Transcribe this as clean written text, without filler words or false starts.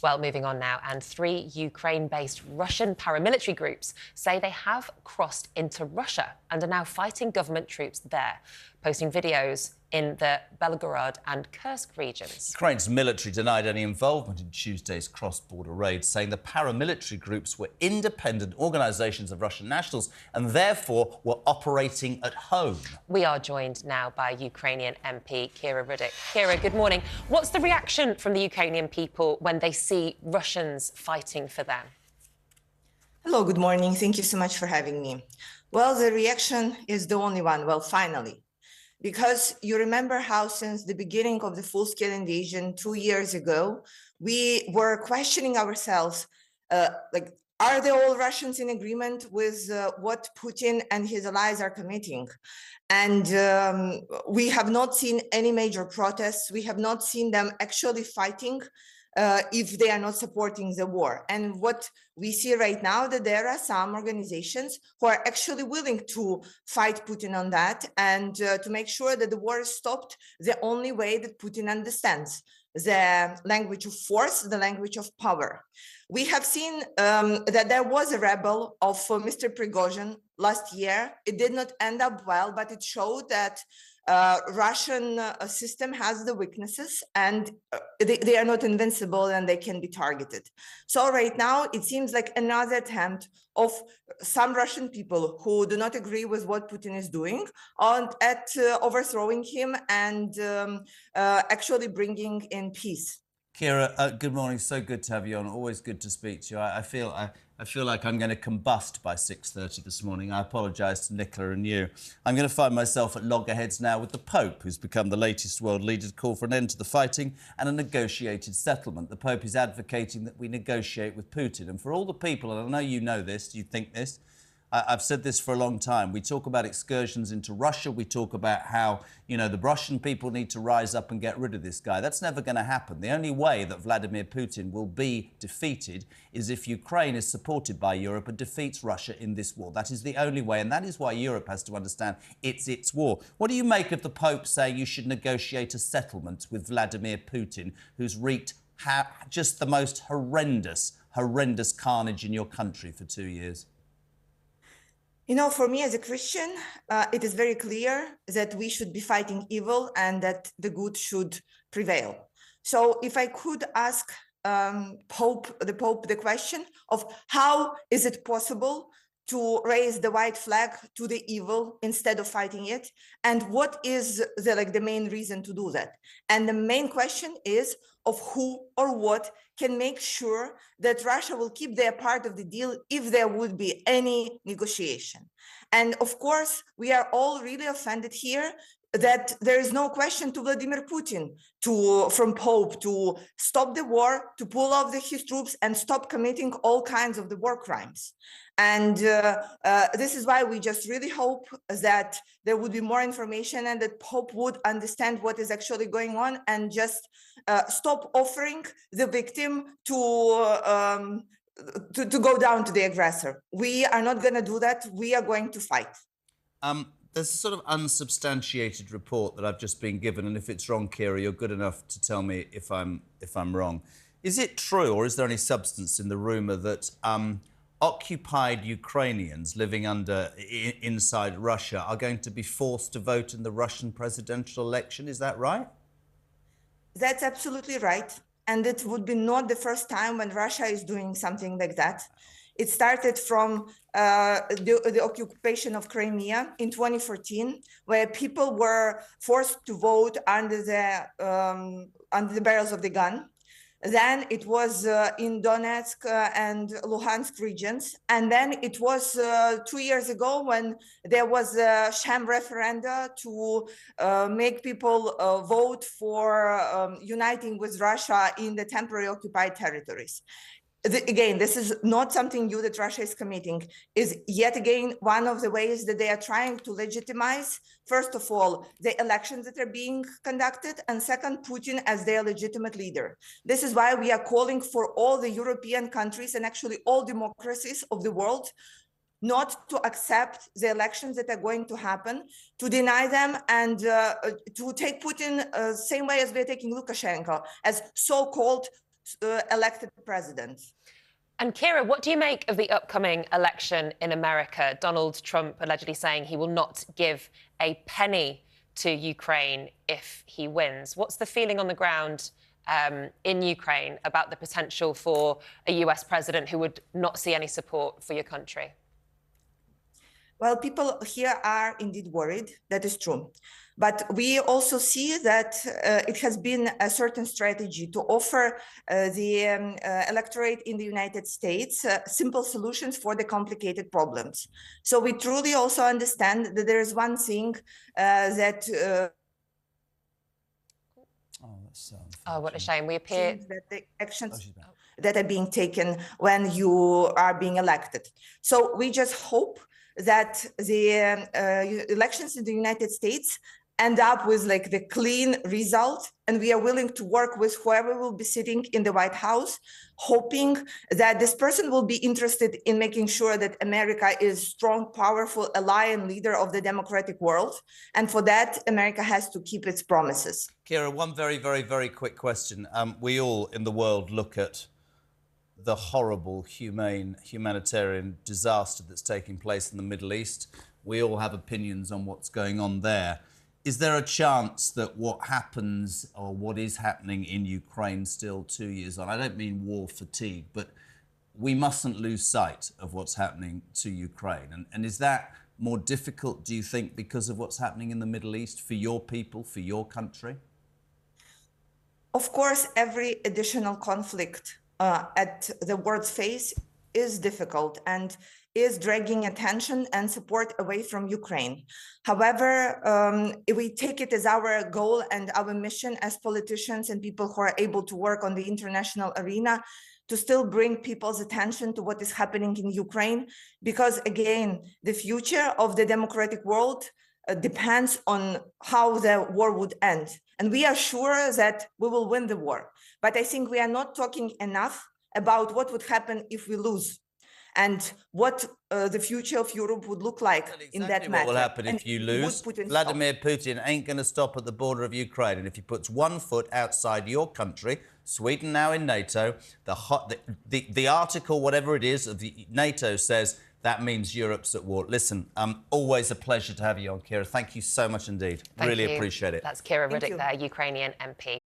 Well, moving on now, and 3 Ukraine-based Russian paramilitary groups say they have crossed into Russia and are now fighting government troops there, posting videos in the Belgorod and Kursk regions. Ukraine's military denied any involvement in Tuesday's cross-border raid, saying the paramilitary groups were independent organisations of Russian nationals and therefore were operating at home. We are joined now by Ukrainian MP Kira Rudik. Kira, good morning. What's the reaction from the Ukrainian people when they see Russians fighting for them? Hello, good morning. Thank you so much for having me. Well, the reaction is the only one. Well, finally. Because you remember how since the beginning of the full-scale invasion 2 years ago, we were questioning ourselves, are they all Russians in agreement with what Putin and his allies are committing? And we have not seen any major protests. We have not seen them actually fighting if they are not supporting the war. And what we see right now, that there are some organizations who are actually willing to fight Putin on that and to make sure that the war is stopped the only way that Putin understands, the language of force, the language of power. We have seen that there was a rebel of Mr. Prigozhin last year. It did not end up well, but it showed that Russian system has the weaknesses and they are not invincible and they can be targeted. So right now, it seems like another attempt of some Russian people who do not agree with what Putin is doing at overthrowing him and actually bringing in peace. Kira, good morning. So good to have you on. Always good to speak to you. I feel like I'm going to combust by 6:30 this morning. I apologise to Nicola and you. I'm going to find myself at loggerheads now with the Pope, who's become the latest world leader to call for an end to the fighting and a negotiated settlement. The Pope is advocating that we negotiate with Putin. And for all the people, and I know you know this, you think this, I've said this for a long time. We talk about excursions into Russia. We talk about how, the Russian people need to rise up and get rid of this guy. That's never going to happen. The only way that Vladimir Putin will be defeated is if Ukraine is supported by Europe and defeats Russia in this war. That is the only way, and that is why Europe has to understand it's its war. What do you make of the Pope saying you should negotiate a settlement with Vladimir Putin, who's wreaked just the most horrendous carnage in your country for 2 years? For me as a Christian, it is very clear that we should be fighting evil and that the good should prevail. So if I could ask the Pope the question of how is it possible to raise the white flag to the evil instead of fighting it, and what is the main reason to do that? And the main question is of who or what can make sure that Russia will keep their part of the deal if there would be any negotiation. And of course, we are all really offended here that there is no question to Vladimir Putin, from Pope, to stop the war, to pull off his troops and stop committing all kinds of the war crimes. And this is why we just really hope that there would be more information and that Pope would understand what is actually going on and just stop offering the victim to go down to the aggressor. We are not going to do that. We are going to fight. There's a sort of unsubstantiated report that I've just been given, and if it's wrong, Kira, you're good enough to tell me if I'm wrong. Is it true, or is there any substance in the rumour that occupied Ukrainians living inside Russia are going to be forced to vote in the Russian presidential election? Is that right? That's absolutely right. And it would be not the first time when Russia is doing something like that. It started from the occupation of Crimea in 2014, where people were forced to vote under the barrels of the gun. Then it was in Donetsk and Luhansk regions. And then it was 2 years ago when there was a sham referenda to make people vote for uniting with Russia in the temporary occupied territories. Again, this is not something new that Russia is committing, is yet again one of the ways that they are trying to legitimize, first of all, the elections that are being conducted, and second, Putin as their legitimate leader. This is why we are calling for all the European countries and actually all democracies of the world not to accept the elections that are going to happen, to deny them, and to take Putin same way as we're taking Lukashenko as so-called elected president. And Kira, what do you make of the upcoming election in America? Donald Trump allegedly saying he will not give a penny to Ukraine if he wins. What's the feeling on the ground in Ukraine about the potential for a US president who would not see any support for your country? Well, people here are indeed worried. That is true. But we also see that it has been a certain strategy to offer the electorate in the United States simple solutions for the complicated problems. So we truly also understand that there is one thing that Oh, what a shame. We appear that the actions that are being taken when you are being elected. So we just hope that the elections in the United States end up with like the clean result, and we are willing to work with whoever will be sitting in the White House, hoping that this person will be interested in making sure that America is strong, powerful ally and leader of the democratic world. And for that, America has to keep its promises. Kira, one very, very, very quick question. We all in the world look at the horrible humanitarian disaster that's taking place in the Middle East. We all have opinions on what's going on there. Is there a chance that what happens or what is happening in Ukraine still 2 years on? I don't mean war fatigue, but we mustn't lose sight of what's happening to Ukraine. And is that more difficult, do you think, because of what's happening in the Middle East for your people, for your country? Of course, every additional conflict at the world's face is difficult and is dragging attention and support away from Ukraine. However, we take it as our goal and our mission as politicians and people who are able to work on the international arena to still bring people's attention to what is happening in Ukraine, because again, the future of the democratic world depends on how the war would end. And we are sure that we will win the war. But I think we are not talking enough about what would happen if we lose, and what the future of Europe would look like in that matter. What will happen if you lose? Vladimir Putin ain't going to stop at the border of Ukraine. And if he puts 1 foot outside your country, Sweden now in NATO, the article, whatever it is, of the NATO says that means Europe's at war. Listen, always a pleasure to have you on, Kira. Thank you so much indeed. Really appreciate it. That's Kira Rudik there, Ukrainian MP.